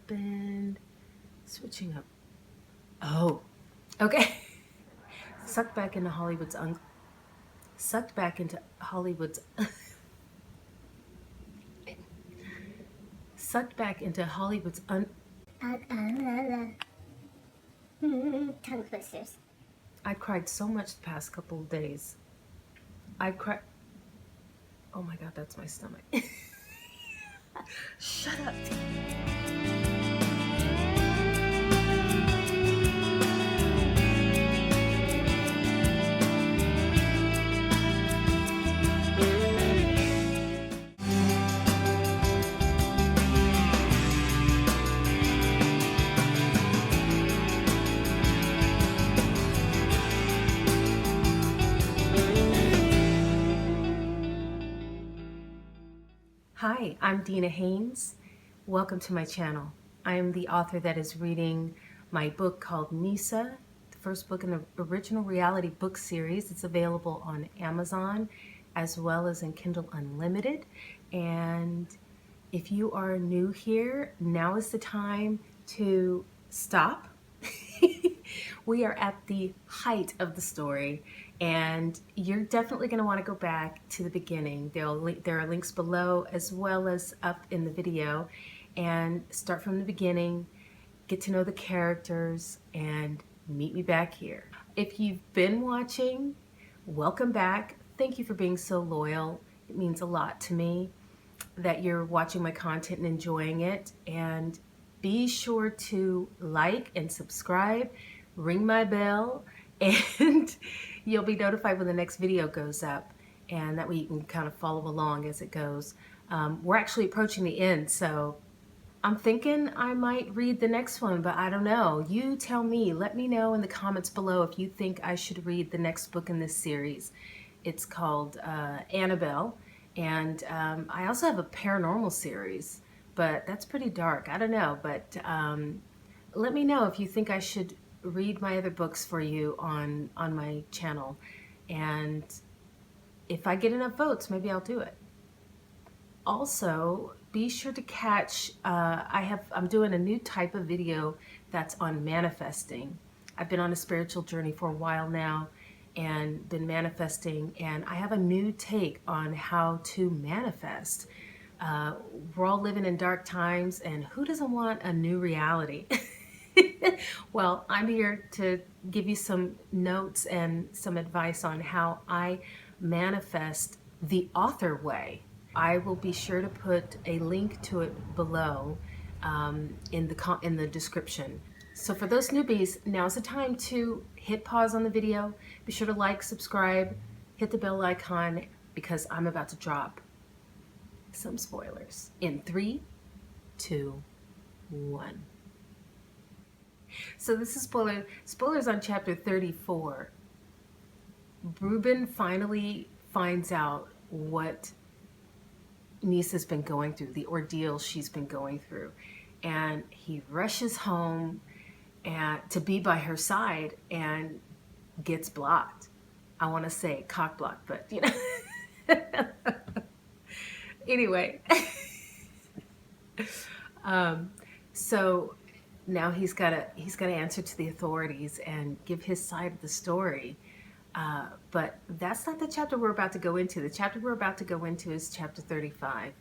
happened? Switching up. Oh, okay. Sucked back into Hollywood's sucked back into Hollywood's sucked back into Hollywood's tongue twisters. I've cried so much the past couple of days. I've cried. Oh my God, that's my stomach. Shut up. Hi, I'm Dina Haynes. Welcome to my channel. I am the author that is reading my book called Neesa, the first book in the original reality book series. It's available on Amazon as well as in Kindle Unlimited. And if you are new here, now is the time to stop. We are at the height of the story, and you're definitely going to want to go back to the beginning. There are links below as well as up in the video, and start from the beginning, get to know the characters, and meet me back here. If you've been watching, welcome back. Thank you for being so loyal. It means a lot to me that you're watching my content and enjoying it. And be sure to like and subscribe, ring my bell, and you'll be notified when the next video goes up. And that way you can kind of follow along as it goes. We're actually approaching the end, so I'm thinking I might read the next one, but I don't know. You tell me. Let me know in the comments below if you think I should read the next book in this series. It's called Annabelle. And I also have a paranormal series, but that's pretty dark. I don't know, but let me know if you think I should read my other books for you on my channel. And if I get enough votes, maybe I'll do it. Also, be sure to catch, I'm doing a new type of video that's on manifesting. I've been on a spiritual journey for a while now and been manifesting, and I have a new take on how to manifest. We're all living in dark times, and who doesn't want a new reality? Well, I'm here to give you some notes and some advice on how I manifest the author way. I will be sure to put a link to it below in the description. So for those newbies, now's the time to hit pause on the video. Be sure to like, subscribe, hit the bell icon, because I'm about to drop some spoilers in 3, 2, 1. So this is spoilers on chapter 34. Reuben finally finds out what Neesa's been going through, the ordeal she's been going through, and he rushes home to be by her side and gets blocked. I want to say cock blocked, but you know. Anyway, so now he's got to answer to the authorities and give his side of the story. But that's not the chapter we're about to go into. The chapter we're about to go into is chapter 35.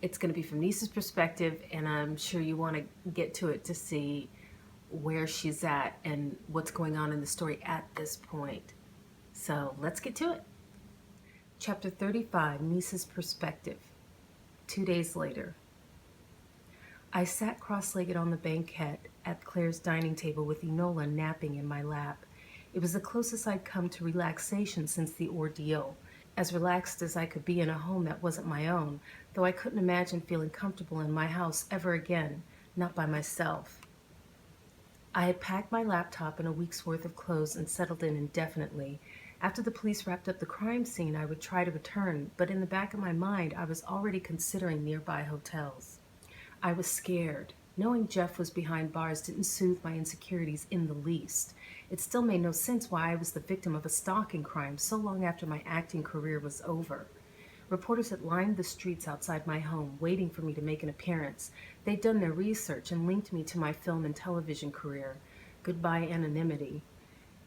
It's going to be from Neesa's perspective, and I'm sure you want to get to it to see where she's at and what's going on in the story at this point. So let's get to it. Chapter 35, Neesa's perspective. 2 days later. I sat cross-legged on the banquette at Claire's dining table with Enola napping in my lap. It was the closest I'd come to relaxation since the ordeal, as relaxed as I could be in a home that wasn't my own, though I couldn't imagine feeling comfortable in my house ever again, not by myself. I had packed my laptop and a week's worth of clothes and settled in indefinitely. After the police wrapped up the crime scene, I would try to return, but in the back of my mind, I was already considering nearby hotels. I was scared. Knowing Jeff was behind bars didn't soothe my insecurities in the least. It still made no sense why I was the victim of a stalking crime so long after my acting career was over. Reporters had lined the streets outside my home, waiting for me to make an appearance. They'd done their research and linked me to my film and television career. Goodbye, anonymity.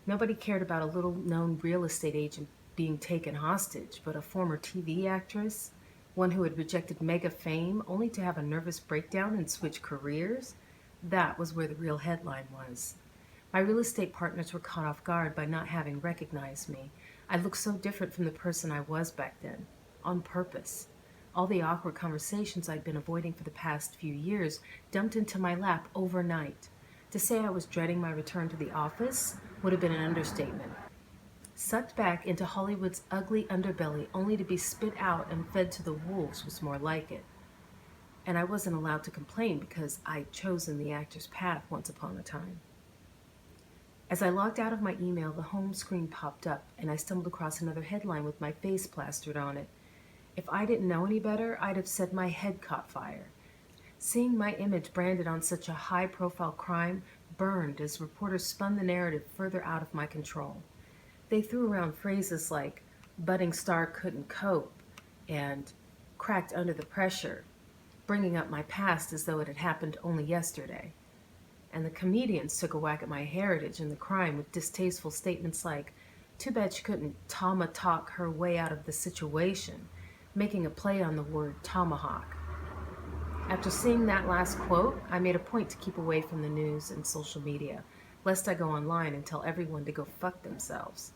Nobody cared about a little-known real estate agent being taken hostage, but a former TV actress, one who had rejected mega fame only to have a nervous breakdown and switch careers, that was where the real headline was. My real estate partners were caught off guard by not having recognized me. I looked so different from the person I was back then, on purpose. All the awkward conversations I'd been avoiding for the past few years dumped into my lap overnight. To say I was dreading my return to the office would have been an understatement. Sucked back into Hollywood's ugly underbelly only to be spit out and fed to the wolves was more like it. And I wasn't allowed to complain because I'd chosen the actor's path once upon a time. As I logged out of my email, the home screen popped up, and I stumbled across another headline with my face plastered on it. If I didn't know any better, I'd have said my head caught fire. Seeing my image branded on such a high-profile crime burned as reporters spun the narrative further out of my control. They threw around phrases like, budding star couldn't cope, and cracked under the pressure, bringing up my past as though it had happened only yesterday. And the comedians took a whack at my heritage and the crime with distasteful statements like, too bad she couldn't talk her way out of the situation, making a play on the word tomahawk. After seeing that last quote, I made a point to keep away from the news and social media, lest I go online and tell everyone to go fuck themselves.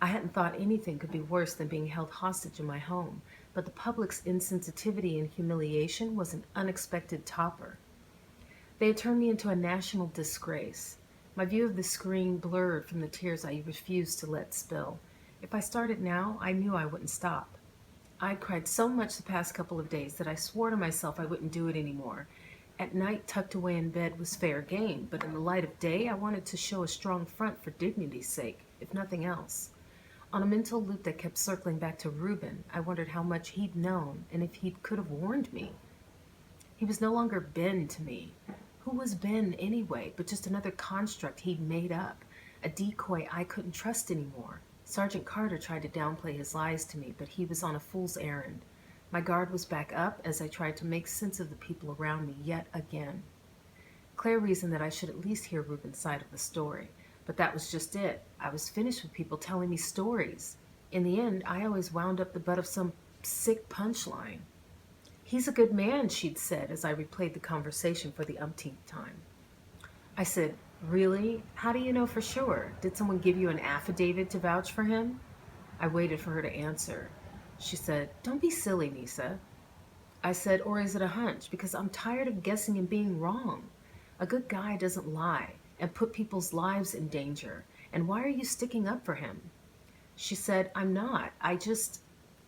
I hadn't thought anything could be worse than being held hostage in my home, but the public's insensitivity and humiliation was an unexpected topper. They had turned me into a national disgrace. My view of the screen blurred from the tears I refused to let spill. If I started now, I knew I wouldn't stop. I'd cried so much the past couple of days that I swore to myself I wouldn't do it anymore. At night, tucked away in bed was fair game, but in the light of day, I wanted to show a strong front for dignity's sake, if nothing else. On a mental loop that kept circling back to Reuben, I wondered how much he'd known and if he could have warned me. He was no longer Ben to me. Who was Ben anyway, but just another construct he'd made up, a decoy I couldn't trust anymore. Sergeant Carter tried to downplay his lies to me, but he was on a fool's errand. My guard was back up as I tried to make sense of the people around me yet again. Claire reasoned that I should at least hear Reuben's side of the story, but that was just it. I was finished with people telling me stories. In the end, I always wound up the butt of some sick punchline. He's a good man, she'd said as I replayed the conversation for the umpteenth time. I said, really? How do you know for sure? Did someone give you an affidavit to vouch for him? I waited for her to answer. She said, don't be silly, Neesa. I said, or is it a hunch? Because I'm tired of guessing and being wrong. A good guy doesn't lie and put people's lives in danger. And why are you sticking up for him? She said, I'm not.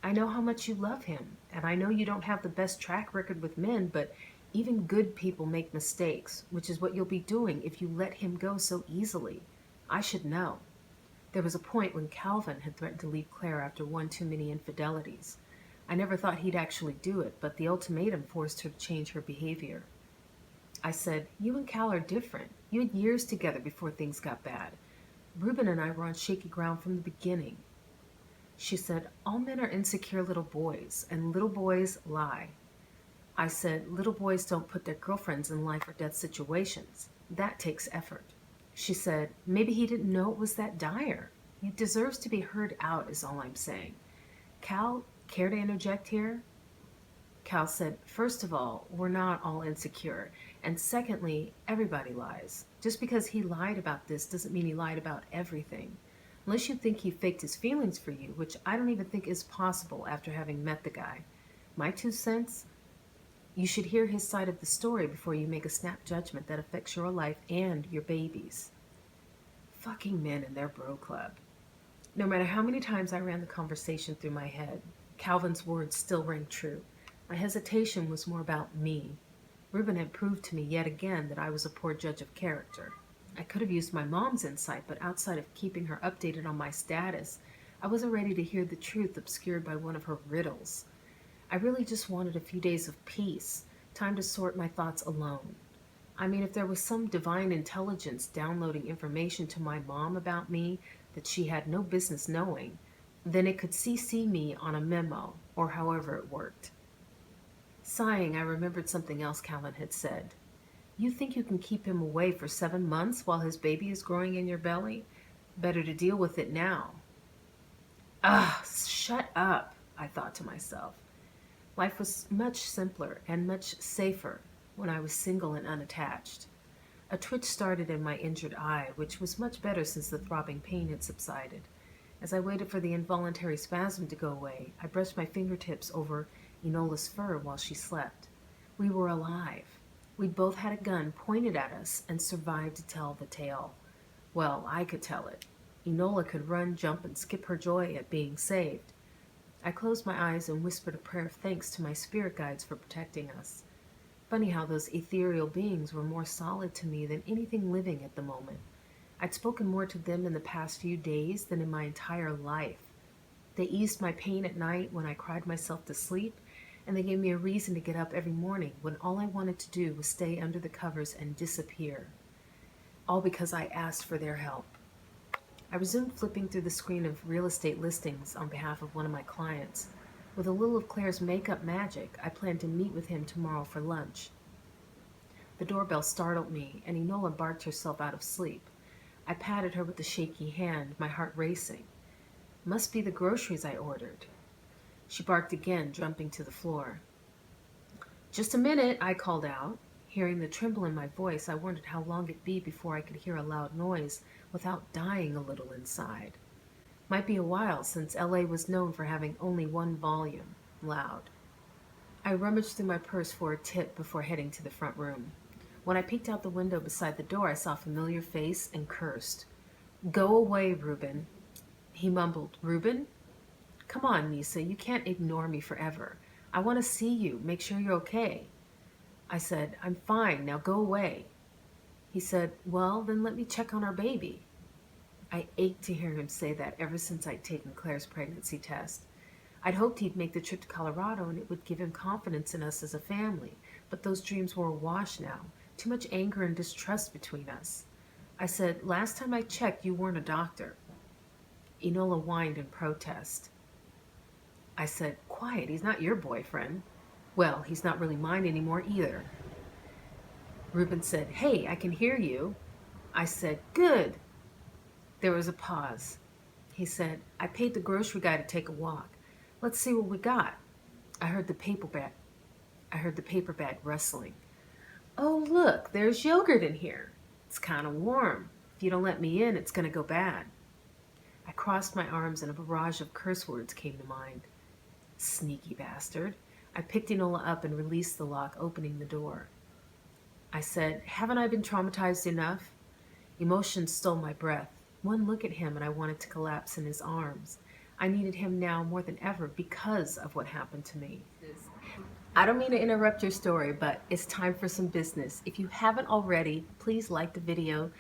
I know how much you love him, and I know you don't have the best track record with men, but even good people make mistakes, which is what you'll be doing if you let him go so easily. I should know. There was a point when Calvin had threatened to leave Claire after one too many infidelities. I never thought he'd actually do it, but the ultimatum forced her to change her behavior. I said, you and Cal are different. You had years together before things got bad. Reuben and I were on shaky ground from the beginning. She said, all men are insecure little boys, and little boys lie. I said, little boys don't put their girlfriends in life or death situations. That takes effort. She said, maybe he didn't know it was that dire. He deserves to be heard out is all I'm saying. Cal, care to interject here? Cal said, first of all, we're not all insecure. And secondly, everybody lies. Just because he lied about this doesn't mean he lied about everything. Unless you think he faked his feelings for you, which I don't even think is possible after having met the guy. My 2 cents? You should hear his side of the story before you make a snap judgment that affects your life and your babies. Fucking men and their bro club. No matter how many times I ran the conversation through my head, Calvin's words still rang true. My hesitation was more about me. Reuben had proved to me yet again that I was a poor judge of character. I could have used my mom's insight, but outside of keeping her updated on my status, I wasn't ready to hear the truth obscured by one of her riddles. I really just wanted a few days of peace, time to sort my thoughts alone. I mean, if there was some divine intelligence downloading information to my mom about me that she had no business knowing, then it could CC me on a memo or however it worked. Sighing, I remembered something else Calvin had said. You think you can keep him away for 7 months while his baby is growing in your belly? Better to deal with it now. Ah, shut up, I thought to myself. Life was much simpler and much safer when I was single and unattached. A twitch started in my injured eye, which was much better since the throbbing pain had subsided. As I waited for the involuntary spasm to go away, I brushed my fingertips over Enola's fur while she slept. We were alive. We'd both had a gun pointed at us and survived to tell the tale. Well, I could tell it. Enola could run, jump, and skip her joy at being saved. I closed my eyes and whispered a prayer of thanks to my spirit guides for protecting us. Funny how those ethereal beings were more solid to me than anything living at the moment. I'd spoken more to them in the past few days than in my entire life. They eased my pain at night when I cried myself to sleep, and they gave me a reason to get up every morning when all I wanted to do was stay under the covers and disappear. All because I asked for their help. I resumed flipping through the screen of real estate listings on behalf of one of my clients. With a little of Claire's makeup magic, I planned to meet with him tomorrow for lunch. The doorbell startled me, and Enola barked herself out of sleep. I patted her with a shaky hand, my heart racing. Must be the groceries I ordered. She barked again, jumping to the floor. Just a minute, I called out. Hearing the tremble in my voice, I wondered how long it'd be before I could hear a loud noise without dying a little inside. Might be a while, since LA was known for having only one volume, loud. I rummaged through my purse for a tip before heading to the front room. When I peeked out the window beside the door, I saw a familiar face and cursed. Go away, Reuben. He mumbled, Reuben? Come on, Neesa, you can't ignore me forever. I want to see you, make sure you're okay. I said, I'm fine, now go away. He said, well, then let me check on our baby. I ached to hear him say that ever since I'd taken Claire's pregnancy test. I'd hoped he'd make the trip to Colorado and it would give him confidence in us as a family, but those dreams were awash now. Too much anger and distrust between us. I said, last time I checked, you weren't a doctor. Enola whined in protest. I said, quiet, he's not your boyfriend. Well, he's not really mine anymore either. Reuben said, hey, I can hear you. I said, good. There was a pause. He said, I paid the grocery guy to take a walk. Let's see what we got. I heard the paper bag rustling. Oh, look, there's yogurt in here. It's kind of warm. If you don't let me in, it's going to go bad. I crossed my arms and a barrage of curse words came to mind. Sneaky bastard. I picked Enola up and released the lock, opening the door. I said, haven't I been traumatized enough? Emotion stole my breath. One look at him and I wanted to collapse in his arms. I needed him now more than ever because of what happened to me. I don't mean to interrupt your story, but it's time for some business. If you haven't already, please like the video,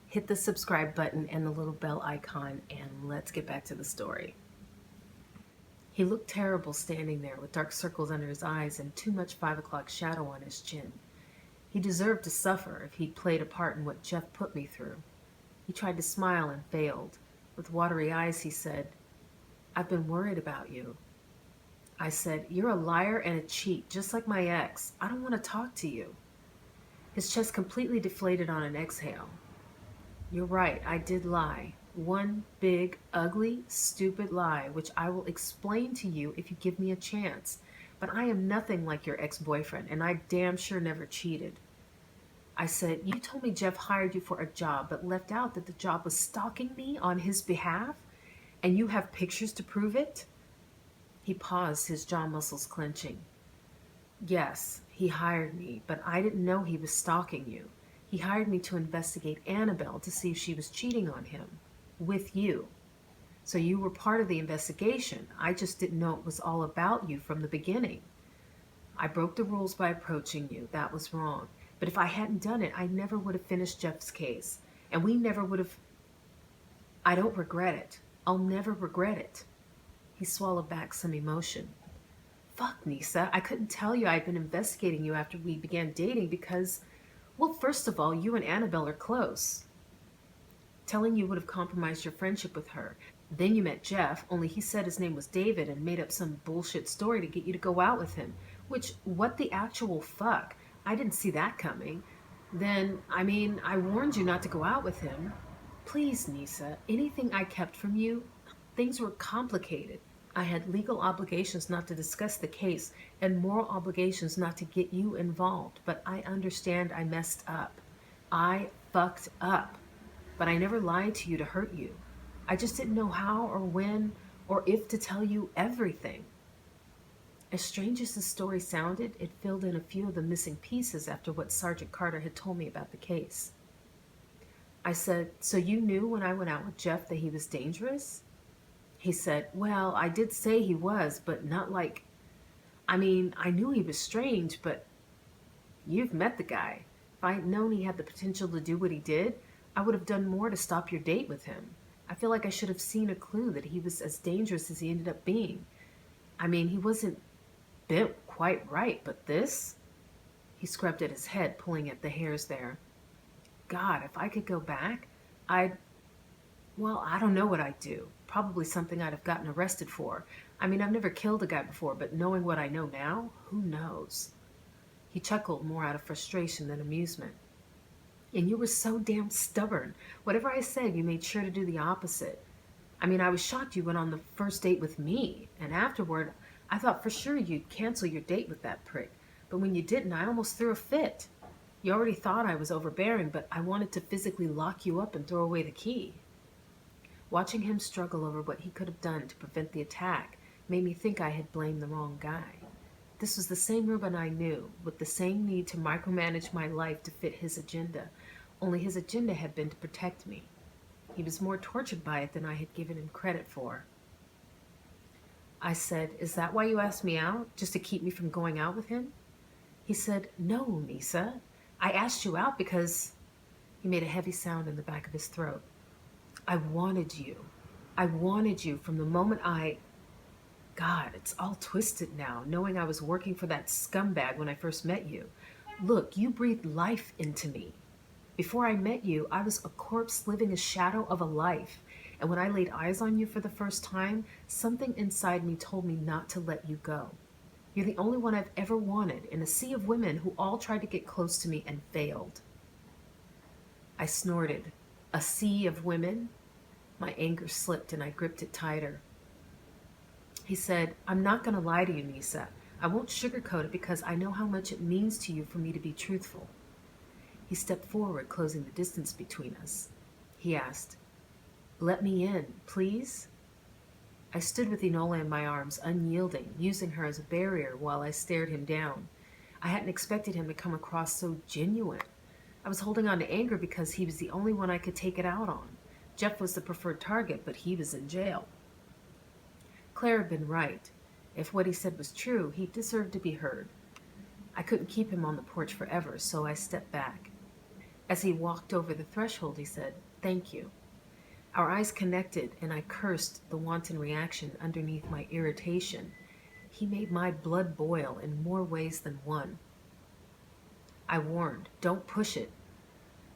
hit the subscribe button and the little bell icon, and let's get back to the story. He looked terrible standing there with dark circles under his eyes and too much 5 o'clock shadow on his chin. He deserved to suffer if he'd played a part in what Jeff put me through. He tried to smile and failed. With watery eyes, he said, I've been worried about you. I said, you're a liar and a cheat, just like my ex. I don't want to talk to you. His chest completely deflated on an exhale. You're right, I did lie. One big, ugly, stupid lie, which I will explain to you if you give me a chance. But I am nothing like your ex-boyfriend, and I damn sure never cheated. I said, you told me Jeff hired you for a job, but left out that the job was stalking me on his behalf, and you have pictures to prove it? He paused, his jaw muscles clenching. Yes, he hired me, but I didn't know he was stalking you. He hired me to investigate Annabelle to see if she was cheating on him. With you. So you were part of the investigation. I just didn't know it was all about you from the beginning. I broke the rules by approaching you. That was wrong. But if I hadn't done it, I never would have finished Jeff's case. And we never would have... I don't regret it. I'll never regret it. He swallowed back some emotion. Fuck, Neesa. I couldn't tell you I'd been investigating you after we began dating because, well, first of all, you and Annabelle are close. Telling you would have compromised your friendship with her. Then you met Jeff, only he said his name was David and made up some bullshit story to get you to go out with him. Which, what the actual fuck? I didn't see that coming. Then, I warned you not to go out with him. Please, Neesa, anything I kept from you, things were complicated. I had legal obligations not to discuss the case and moral obligations not to get you involved, but I understand I messed up. I fucked up. But I never lied to you to hurt you. I just didn't know how or when or if to tell you everything. As strange as the story sounded, it filled in a few of the missing pieces after what Sergeant Carter had told me about the case. I said, "So you knew when I went out with Jeff that he was dangerous?" He said, "Well, I did say he was, but not like... I knew he was strange, but you've met the guy. If I had known he had the potential to do what he did, I would have done more to stop your date with him. I feel like I should have seen a clue that he was as dangerous as he ended up being. He wasn't built quite right, but this..." He scrubbed at his head, pulling at the hairs there. "God, if I could go back, well, I don't know what I'd do. Probably something I'd have gotten arrested for. I've never killed a guy before, but knowing what I know now, who knows?" He chuckled more out of frustration than amusement. "And you were so damn stubborn. Whatever I said, you made sure to do the opposite. I was shocked you went on the first date with me, and afterward, I thought for sure you'd cancel your date with that prick. But when you didn't, I almost threw a fit. You already thought I was overbearing, but I wanted to physically lock you up and throw away the key." Watching him struggle over what he could have done to prevent the attack made me think I had blamed the wrong guy. This was the same Reuben I knew, with the same need to micromanage my life to fit his agenda, only his agenda had been to protect me. He was more tortured by it than I had given him credit for. I said, "Is that why you asked me out? Just to keep me from going out with him?" He said, "No, Neesa. I asked you out because..." He made a heavy sound in the back of his throat. "I wanted you. I wanted you from the moment I..." God, it's all twisted now, knowing I was working for that scumbag when I first met you. Look, you breathed life into me. Before I met you, I was a corpse living a shadow of a life. And when I laid eyes on you for the first time, something inside me told me not to let you go. You're the only one I've ever wanted in a sea of women who all tried to get close to me and failed." I snorted. A sea of women? My anger slipped and I gripped it tighter. He said, "I'm not going to lie to you, Neesa. I won't sugarcoat it because I know how much it means to you for me to be truthful." He stepped forward, closing the distance between us. He asked, "Let me in, please?" I stood with Enola in my arms, unyielding, using her as a barrier while I stared him down. I hadn't expected him to come across so genuine. I was holding on to anger because he was the only one I could take it out on. Jeff was the preferred target, but he was in jail. Claire had been right. If what he said was true, he deserved to be heard. I couldn't keep him on the porch forever, so I stepped back. As he walked over the threshold, he said, "Thank you." Our eyes connected, and I cursed the wanton reaction underneath my irritation. He made my blood boil in more ways than one. I warned, "Don't push it."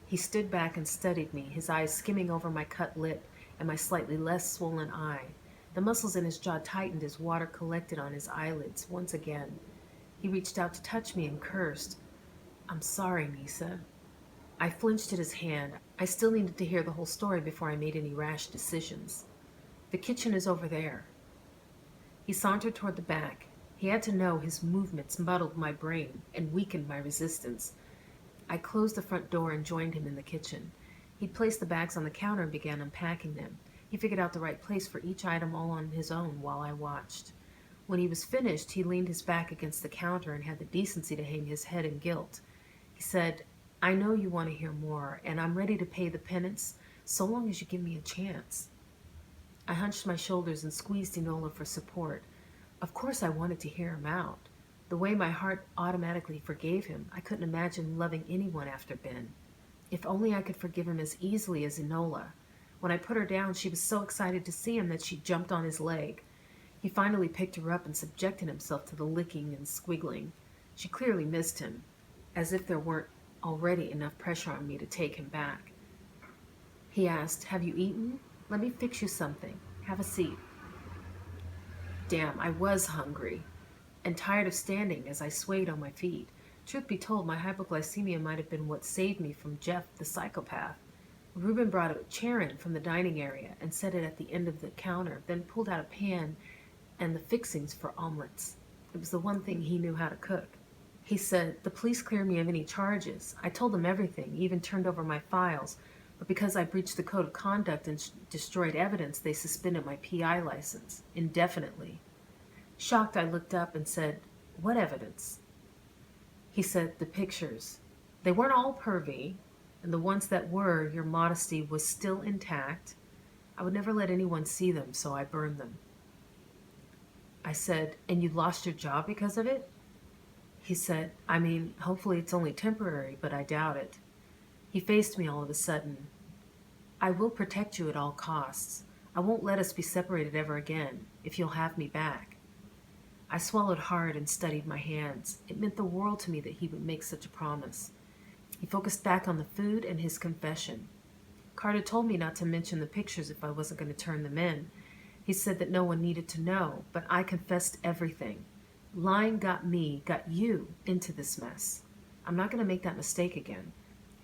He stood back and studied me, his eyes skimming over my cut lip and my slightly less swollen eye. The muscles in his jaw tightened as water collected on his eyelids once again. He reached out to touch me and cursed, "I'm sorry, Neesa." I flinched at his hand. I still needed to hear the whole story before I made any rash decisions. "The kitchen is over there." He sauntered toward the back. He had to know his movements muddled my brain and weakened my resistance. I closed the front door and joined him in the kitchen. He placed the bags on the counter and began unpacking them. He figured out the right place for each item all on his own while I watched. When he was finished, he leaned his back against the counter and had the decency to hang his head in guilt. He said, "I know you want to hear more, and I'm ready to pay the penance, so long as you give me a chance." I hunched my shoulders and squeezed Enola for support. Of course I wanted to hear him out. The way my heart automatically forgave him, I couldn't imagine loving anyone after Ben. If only I could forgive him as easily as Enola. When I put her down, she was so excited to see him that she jumped on his leg. He finally picked her up and subjected himself to the licking and squiggling. She clearly missed him, as if there weren't already enough pressure on me to take him back. He asked, "Have you eaten? Let me fix you something. Have a seat." Damn, I was hungry and tired of standing as I swayed on my feet. Truth be told, my hypoglycemia might have been what saved me from Jeff the psychopath. Reuben brought a chair in from the dining area and set it at the end of the counter, then pulled out a pan and the fixings for omelets. It was the one thing he knew how to cook. He said, "The police cleared me of any charges. I told them everything, even turned over my files. But because I breached the code of conduct and destroyed evidence, they suspended my PI license indefinitely." Shocked, I looked up and said, "What evidence?" He said, "The pictures. They weren't all pervy, and the ones that were, your modesty was still intact. I would never let anyone see them, so I burned them." I said, "And you lost your job because of it?" He said, "I mean, hopefully it's only temporary, but I doubt it." He faced me all of a sudden. "I will protect you at all costs. I won't let us be separated ever again, if you'll have me back." I swallowed hard and studied my hands. It meant the world to me that he would make such a promise. He focused back on the food and his confession. Carter told me not to mention the pictures if I wasn't going to turn them in. He said that no one needed to know, but I confessed everything. Lying got you into this mess. I'm not going to make that mistake again.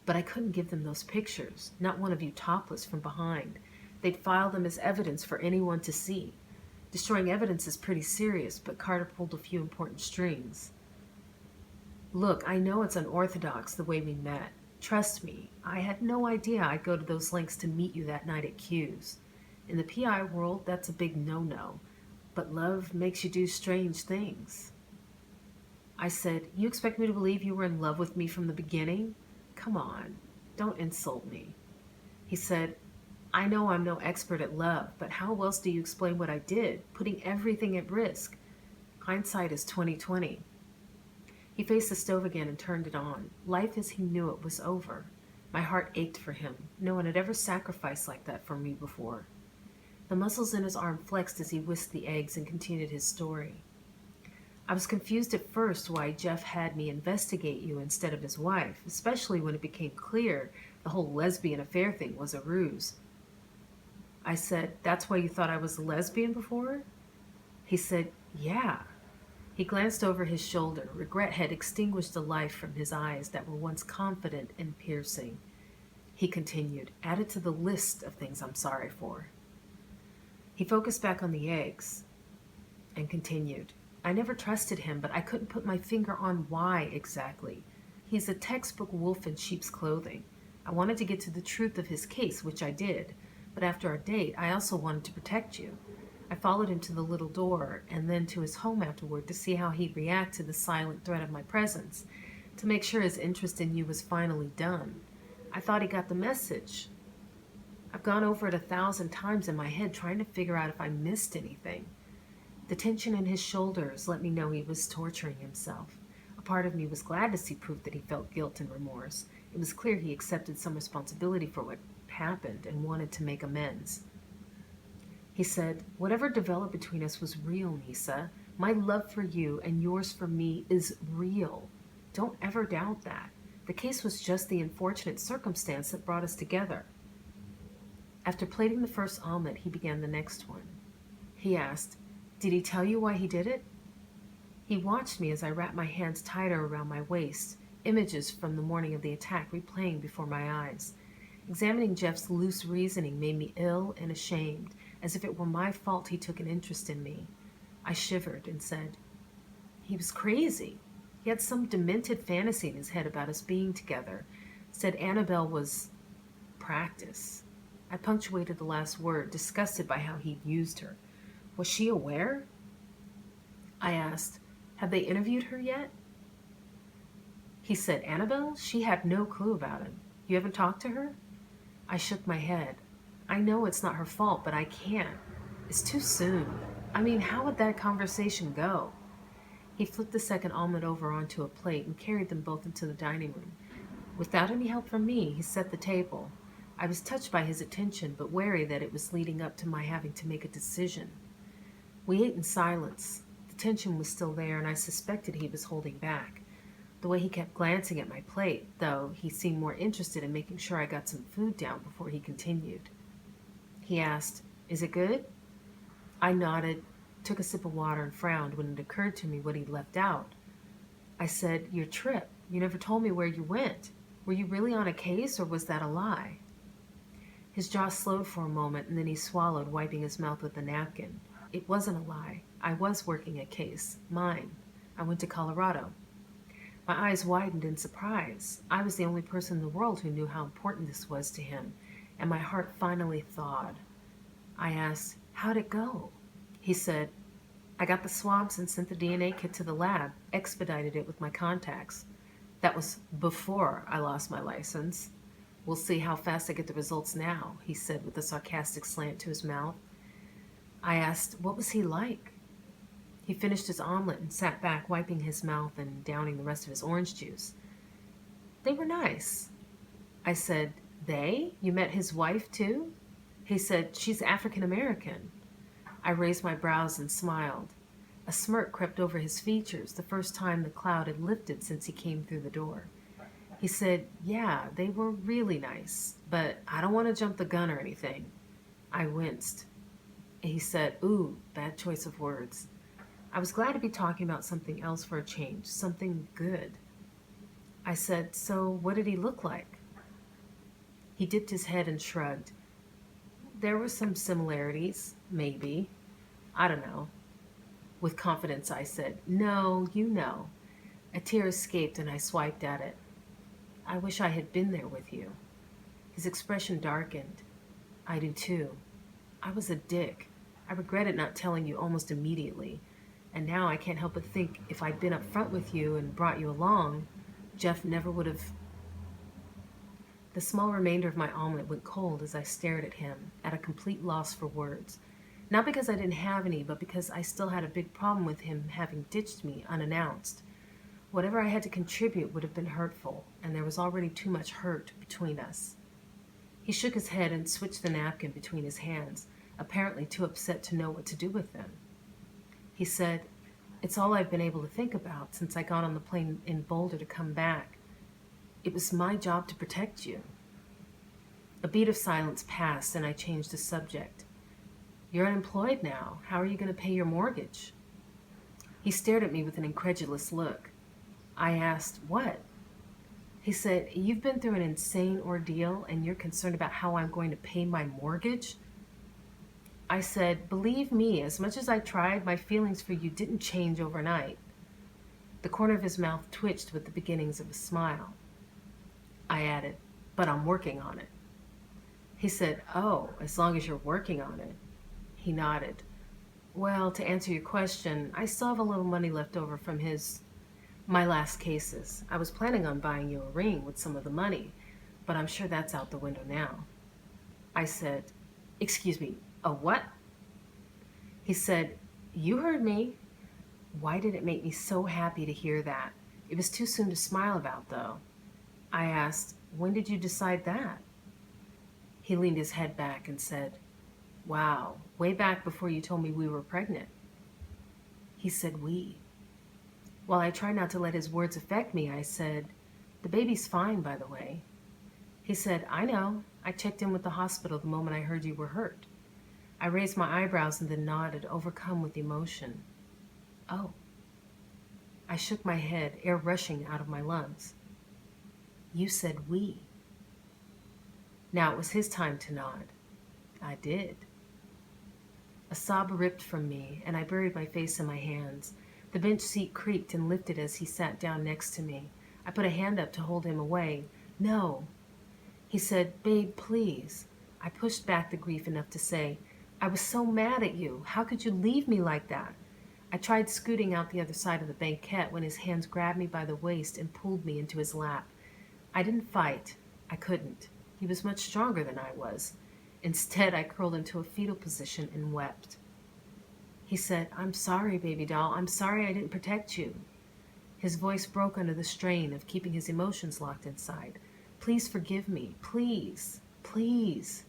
But I couldn't give them those pictures, not one of you topless from behind. They'd file them as evidence for anyone to see. Destroying evidence is pretty serious, but Carter pulled a few important strings. "Look, I know it's unorthodox the way we met. Trust me, I had no idea I'd go to those lengths to meet you that night at Q's. In the PI world, that's a big no-no. But love makes you do strange things." I said, "You expect me to believe you were in love with me from the beginning? Come on, don't insult me." He said, "I know I'm no expert at love, but how else do you explain what I did, putting everything at risk? Hindsight is 20/20. He faced the stove again and turned it on. Life as he knew it was over. My heart ached for him. No one had ever sacrificed like that for me before. The muscles in his arm flexed as he whisked the eggs and continued his story. "I was confused at first why Jeff had me investigate you instead of his wife, especially when it became clear the whole lesbian affair thing was a ruse." I said, "That's why you thought I was a lesbian before?" He said, "Yeah." He glanced over his shoulder. Regret had extinguished the life from his eyes that were once confident and piercing. He continued, "Added to the list of things I'm sorry for." He focused back on the eggs and continued, "I never trusted him, but I couldn't put my finger on why exactly. He's a textbook wolf in sheep's clothing. I wanted to get to the truth of his case, which I did. But after our date, I also wanted to protect you. I followed him to the little door and then to his home afterward to see how he'd react to the silent threat of my presence, to make sure his interest in you was finally done. I thought he got the message. I've gone over it 1,000 times in my head trying to figure out if I missed anything. The tension in his shoulders let me know he was torturing himself. A part of me was glad to see proof that he felt guilt and remorse. It was clear he accepted some responsibility for what happened and wanted to make amends. He said, "Whatever developed between us was real, Neesa. My love for you and yours for me is real. Don't ever doubt that. The case was just the unfortunate circumstance that brought us together." After plating the first omelet, he began the next one. He asked, "Did he tell you why he did it?" He watched me as I wrapped my hands tighter around my waist, images from the morning of the attack replaying before my eyes. Examining Jeff's loose reasoning made me ill and ashamed, as if it were my fault he took an interest in me. I shivered and said, "He was crazy. He had some demented fantasy in his head about us being together. Said Annabelle was practice." I punctuated the last word, disgusted by how he'd used her. Was she aware? I asked, "Have they interviewed her yet?" He said, "Annabelle? She had no clue about him. You haven't talked to her?" I shook my head. "I know it's not her fault, but I can't. It's too soon. I mean, how would that conversation go?" He flipped the second omelet over onto a plate and carried them both into the dining room. Without any help from me, he set the table. I was touched by his attention, but wary that it was leading up to my having to make a decision. We ate in silence. The tension was still there, and I suspected he was holding back. The way he kept glancing at my plate, though, he seemed more interested in making sure I got some food down before he continued. He asked, "Is it good?" I nodded, took a sip of water, and frowned when it occurred to me what he'd left out. I said, "Your trip. You never told me where you went. Were you really on a case, or was that a lie?" His jaw slowed for a moment, and then he swallowed, wiping his mouth with a napkin. It wasn't a lie. I was working a case. Mine. I went to Colorado. My eyes widened in surprise. I was the only person in the world who knew how important this was to him, and my heart finally thawed. I asked, "How'd it go?" He said, "I got the swabs and sent the DNA kit to the lab, expedited it with my contacts. That was before I lost my license. We'll see how fast I get the results now," he said with a sarcastic slant to his mouth. I asked, "What was he like?" He finished his omelet and sat back, wiping his mouth and downing the rest of his orange juice. "They were nice." I said, "They? You met his wife too?" He said, "She's African American." I raised my brows and smiled. A smirk crept over his features, the first time the cloud had lifted since he came through the door. He said, "Yeah, they were really nice, but I don't want to jump the gun or anything." I winced. He said, "Ooh, bad choice of words." I was glad to be talking about something else for a change, something good. I said, "So what did he look like?" He dipped his head and shrugged. There were some similarities, maybe. I don't know. With confidence, I said, "No, you know." A tear escaped and I swiped at it. "I wish I had been there with you." His expression darkened. "I do too. I was a dick. I regretted not telling you almost immediately. And now I can't help but think if I'd been up front with you and brought you along, Jeff never would have." The small remainder of my omelet went cold as I stared at him, at a complete loss for words. Not because I didn't have any, but because I still had a big problem with him having ditched me unannounced. Whatever I had to contribute would have been hurtful, and there was already too much hurt between us. He shook his head and switched the napkin between his hands, apparently too upset to know what to do with them. He said, "It's all I've been able to think about since I got on the plane in Boulder to come back. It was my job to protect you." A beat of silence passed, and I changed the subject. "You're unemployed now. How are you going to pay your mortgage?" He stared at me with an incredulous look. I asked, "What?" He said, "You've been through an insane ordeal, and you're concerned about how I'm going to pay my mortgage?" I said, "Believe me, as much as I tried, my feelings for you didn't change overnight." The corner of his mouth twitched with the beginnings of a smile. I added, "But I'm working on it." He said, "Oh, as long as you're working on it." He nodded. "Well, to answer your question, I still have a little money left over from my last cases. I was planning on buying you a ring with some of the money, but I'm sure that's out the window now." I said, "Excuse me, a what?" He said, "You heard me." Why did it make me so happy to hear that? It was too soon to smile about, though. I asked, "When did you decide that?" He leaned his head back and said, "Wow, way back before you told me we were pregnant." He said "we." While I tried not to let his words affect me, I said, "The baby's fine, by the way." He said, "I know. I checked in with the hospital the moment I heard you were hurt." I raised my eyebrows and then nodded, overcome with emotion. "Oh." I shook my head, air rushing out of my lungs. "You said we." Now it was his time to nod. I did. A sob ripped from me, and I buried my face in my hands. The bench seat creaked and lifted as he sat down next to me. I put a hand up to hold him away. "No." He said, "Babe, please." I pushed back the grief enough to say, "I was so mad at you. How could you leave me like that?" I tried scooting out the other side of the banquette when his hands grabbed me by the waist and pulled me into his lap. I didn't fight. I couldn't. He was much stronger than I was. Instead, I curled into a fetal position and wept. He said, "I'm sorry, baby doll. I'm sorry I didn't protect you." His voice broke under the strain of keeping his emotions locked inside. "Please forgive me. Please. Please."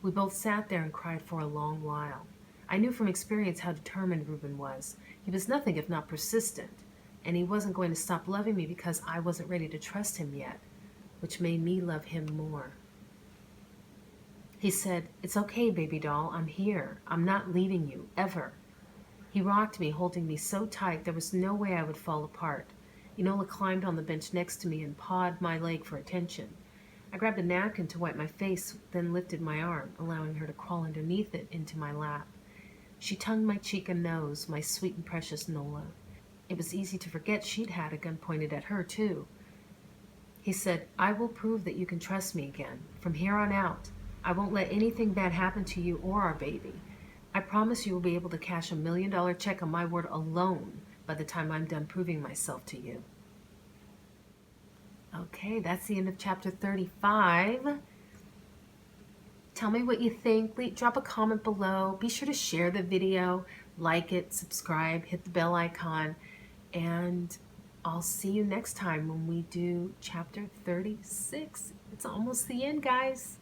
We both sat there and cried for a long while. I knew from experience how determined Reuben was. He was nothing if not persistent. and he wasn't going to stop loving me because I wasn't ready to trust him yet, which made me love him more. He said, "It's okay, baby doll, I'm here. I'm not leaving you, ever." He rocked me, holding me so tight there was no way I would fall apart. Enola climbed on the bench next to me and pawed my leg for attention. I grabbed a napkin to wipe my face, then lifted my arm, allowing her to crawl underneath it into my lap. She tongued my cheek and nose, my sweet and precious Nola. It was easy to forget she'd had a gun pointed at her, too. He said, "I will prove that you can trust me again. From here on out, I won't let anything bad happen to you or our baby. I promise you will be able to cash $1 million check on my word alone by the time I'm done proving myself to you." Okay, that's the end of chapter 35. Tell me what you think. Drop a comment below. Be sure to share the video, like it, subscribe, hit the bell icon, and I'll see you next time when we do chapter 36. It's almost the end, guys.